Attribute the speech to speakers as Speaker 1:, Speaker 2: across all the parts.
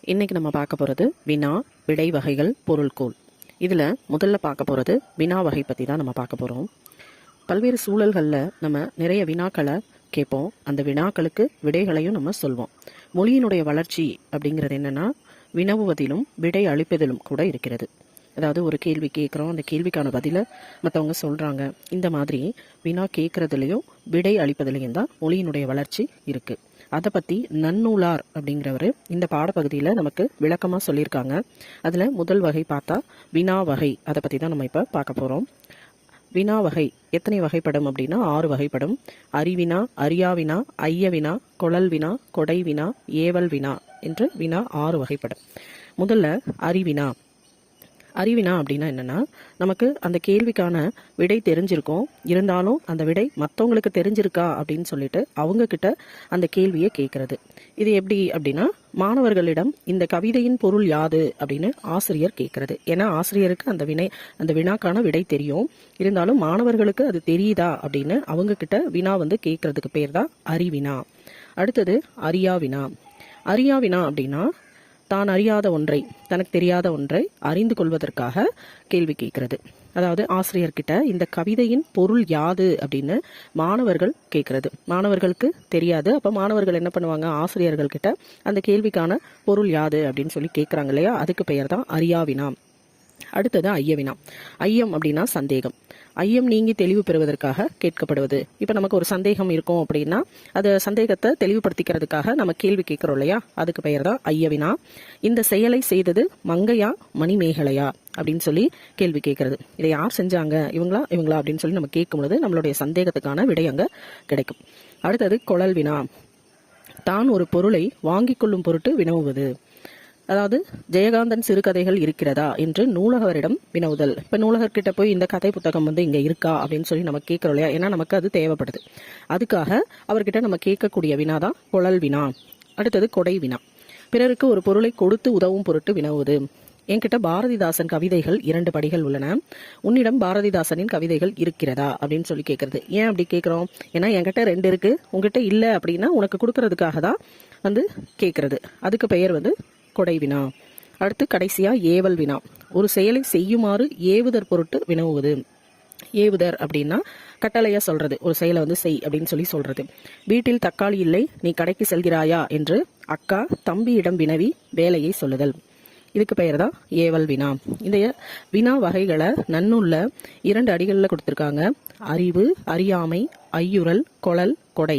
Speaker 1: இன்னைக்கு நம்ம பார்க்க போகிறது வினா விடை வகைகள் பொருள்கோள். இதில் முதல்ல பார்க்க போகிறது வினா வகை பற்றி தான் நம்ம பார்க்க போகிறோம். பல்வேறு சூழல்களில் நம்ம நிறைய வினாக்களை கேட்போம். அந்த வினாக்களுக்கு விடைகளையும் நம்ம சொல்வோம். மொழியினுடைய வளர்ச்சி அப்படிங்கிறது என்னென்னா வினவுவதிலும் விடை அளிப்பதிலும் கூட இருக்கிறது. அதாவது ஒரு கேள்வி கேட்குறோம், அந்த கேள்விக்கான பதிலை மற்றவங்க சொல்கிறாங்க. இந்த மாதிரி வினா கேட்குறதுலையும் விடை அளிப்பதுலையும் தான் மொழியினுடைய வளர்ச்சி இருக்குது. அதை பற்றி நன்னூலார் அப்படிங்கிறவர் இந்த பாடப்பகுதியில் நமக்கு விளக்கமாக சொல்லியிருக்காங்க. அதில் முதல் வகை பார்த்தா வினா வகை, அதை பற்றி தான் நம்ம இப்போ பார்க்க போகிறோம். வினா வகை எத்தனை வகைப்படும் அப்படின்னா 6 வகைப்படும். அறிவினா, அறியாவினா, ஐயவினா, கொழல் வினா, கொடை வினா, ஏவல் வினா என்று வினா 6 வகைப்படும். முதல்ல அறிவினா. அறிவினா அப்படின்னா என்னென்னா, நமக்கு அந்த கேள்விக்கான விடை தெரிஞ்சிருக்கும், இருந்தாலும் அந்த விடை மற்றவங்களுக்கு தெரிஞ்சிருக்கா அப்படின்னு சொல்லிட்டு அவங்கக்கிட்ட அந்த கேள்வியை கேட்குறது. இது எப்படி அப்படின்னா, மாணவர்களிடம் இந்த கவிதையின் பொருள் யாது அப்படின்னு ஆசிரியர் கேட்கறது. ஏன்னா ஆசிரியருக்கு அந்த வினாக்கான விடை தெரியும், இருந்தாலும் மாணவர்களுக்கு அது தெரியுதா அப்படின்னு அவங்கக்கிட்ட வினா கேட்கறதுக்கு பேர் தான் அறிவினா. அடுத்தது அறியாவினா. அறியாவினா அப்படின்னா தான் அறியாத ஒன்றை, தனக்கு தெரியாத ஒன்றை அறிந்து கொள்வதற்காக கேள்வி கேட்கறது. அதாவது ஆசிரியர்கிட்ட இந்த கவிதையின் பொருள் யாது அப்படின்னு மாணவர்கள் கேட்கறது. மாணவர்களுக்கு தெரியாது, அப்போ மாணவர்கள் என்ன பண்ணுவாங்க, ஆசிரியர்கள் கிட்ட அந்த கேள்விக்கான பொருள் யாது அப்படின்னு சொல்லி கேட்குறாங்க இல்லையா, அதுக்கு பெயர் தான் அறியாவினா. அடுத்தது ஐயவினா. ஐயம் அப்படின்னா சந்தேகம். ஐயம் நீங்கி தெளிவு பெறுவதற்காக கேட்கப்படுவது. இப்போ நமக்கு ஒரு சந்தேகம் இருக்கும் அப்படின்னா அது சந்தேகத்தை தெளிவுபடுத்திக்கிறதுக்காக நம்ம கேள்வி கேட்குறோம் இல்லையா, அதுக்கு பெயர் தான் ஐயவினா. இந்த செயலை செய்தது மங்கையா மணிமேகலையா அப்படின்னு சொல்லி கேள்வி கேட்கறது. இதை யார் செஞ்சாங்க, இவங்களா அப்படின்னு சொல்லி நம்ம கேட்கும்போது நம்மளுடைய சந்தேகத்துக்கான விடை அங்கே கிடைக்கும். அடுத்தது கொழல் வினா. தான் ஒரு பொருளை வாங்கி கொள்ளும் பொருட்டு வினவுவது. அதாவது ஜெயகாந்தன் சிறுகதைகள் இருக்கிறதா என்று நூலகரிடம் வினவுதல். இப்போ நூலகர்கிட்ட போய் இந்த கதை புத்தகம் இங்கே இருக்கா அப்படின்னு சொல்லி நம்ம கேட்குறோம் இல்லையா, ஏன்னா நமக்கு அது தேவைப்படுது. அதுக்காக அவர்கிட்ட நம்ம கேட்கக்கூடிய வினாதான் கொழல் வினா. அடுத்தது கொடை வினா. பிறருக்கு ஒரு பொருளை கொடுத்து உதவும் பொருட்டு வினவுவது. என்கிட்ட பாரதிதாசன் கவிதைகள் 2 படிகள் உள்ளன, உன்னிடம் பாரதிதாசனின் கவிதைகள் இருக்கிறதா அப்படின்னு சொல்லி கேட்கறது. ஏன் அப்படி கேட்குறோம், ஏன்னா என்கிட்ட 2 இருக்கு, உங்ககிட்ட இல்லை அப்படின்னா உனக்கு கொடுக்கறதுக்காக தான் கேட்கறது. அதுக்கு பெயர் கொடை வினா. அடுத்து கடைசியா ஏவல் வினா. ஒரு செயலை செய்யுமாறு ஏவுதற் பொருட்டு வினவுவது. ஏவுதர் அப்படின்னா கட்டளையா சொல்றது, ஒரு செயலை செய் அப்படின்னு சொல்றது. வீட்டில் தக்காளி இல்லை, நீ கடைக்கு செல்கிறாயா என்று அக்கா தம்பியிடம் வினவி வேலையை சொல்லுதல். இதுக்கு பெயர் தான் ஏவல் வினா. இந்த வினா வகைகளை நன்னூல்ல 2 அடிகளில் கொடுத்துருக்காங்க. அறிவு, அறியாமை, ஐயுறல், கொழல், கொடை,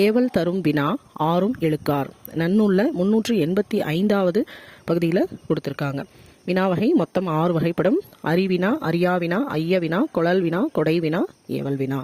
Speaker 1: ஏவல் தரும் வினா, ஆறும் எழுக்கார். நன்னூல்ல 385வது பகுதியில் கொடுத்துருக்காங்க. வினா வகை மொத்தம் 6 வகைப்படும். அறிவினா, அறியாவினா, ஐயவினா, கொழல் வினா, கொடை வினா, ஏவல் வினா.